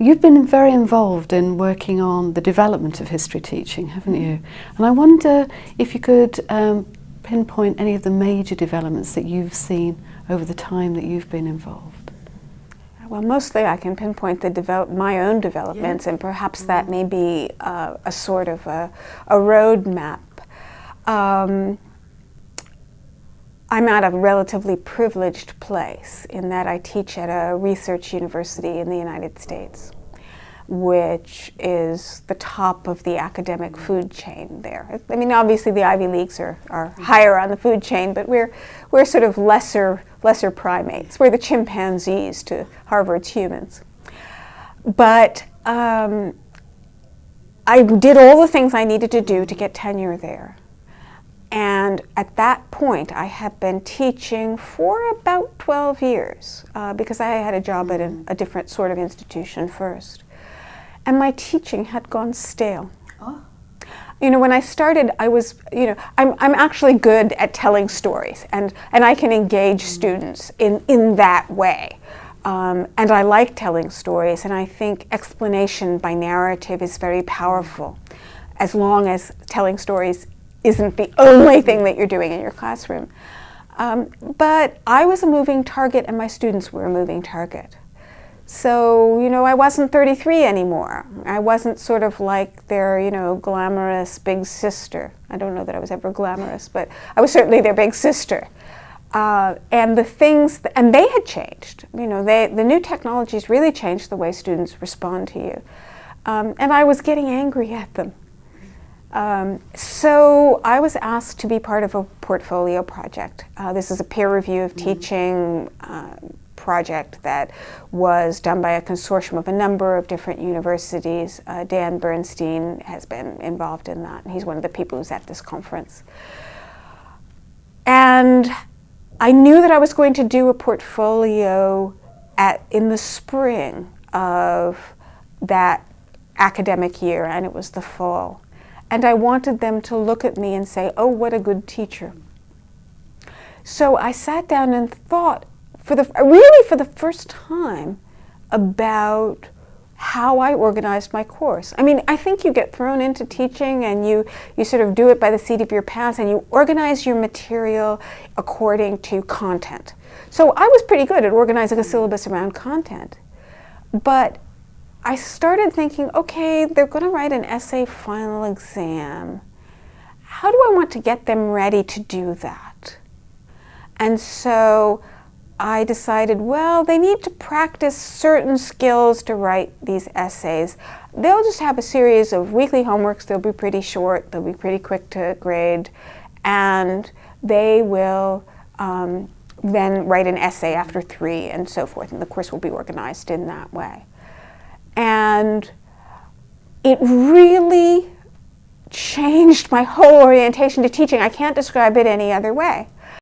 You've been very involved in working on the development of history teaching, haven't you? And I wonder if you could pinpoint any of the major developments that you've seen over the time that you've been involved. Well, mostly I can pinpoint my own developments, and perhaps that may be a sort of a roadmap. I'm at a relatively privileged place in that I teach at a research university in the United States, which is the top of the academic food chain there. I mean, obviously the Ivy Leagues are higher on the food chain, but we're sort of lesser primates. We're the chimpanzees to Harvard's humans. But I did all the things I needed to do to get tenure there. And at that point, I had been teaching for about 12 years because I had a job at a different sort of institution first. And my teaching had gone stale. Oh. You know, when I started, I was, I'm actually good at telling stories, and I can engage students in that way. And I like telling stories, and I think explanation by narrative is very powerful, as long as telling stories isn't the only thing that you're doing in your classroom. But I was a moving target and my students were a moving target. So, I wasn't 33 anymore. I wasn't sort of like their, glamorous big sister. I don't know that I was ever glamorous, but I was certainly their big sister. And the things, and they had changed. The new technologies really changed the way students respond to you. And I was getting angry at them. So I was asked to be part of a portfolio project. This is a peer review of teaching project that was done by a consortium of a number of different universities. Dan Bernstein has been involved in that, and he's one of the people who's at this conference. And I knew that I was going to do a portfolio in the spring of that academic year, and it was the fall. And I wanted them to look at me and say, oh, what a good teacher. So I sat down and thought, for the first time, about how I organized my course. I mean, I think you get thrown into teaching and you sort of do it by the seat of your pants, and you organize your material according to content. So I was pretty good at organizing a syllabus around content. But I started thinking, okay, they're going to write an essay final exam. How do I want to get them ready to do that? And so I decided, well, they need to practice certain skills to write these essays. They'll just have a series of weekly homeworks. They'll be pretty short. They'll be pretty quick to grade. And they will then write an essay after 3 and so forth. And the course will be organized in that way. And it really changed my whole orientation to teaching. I can't describe it any other way.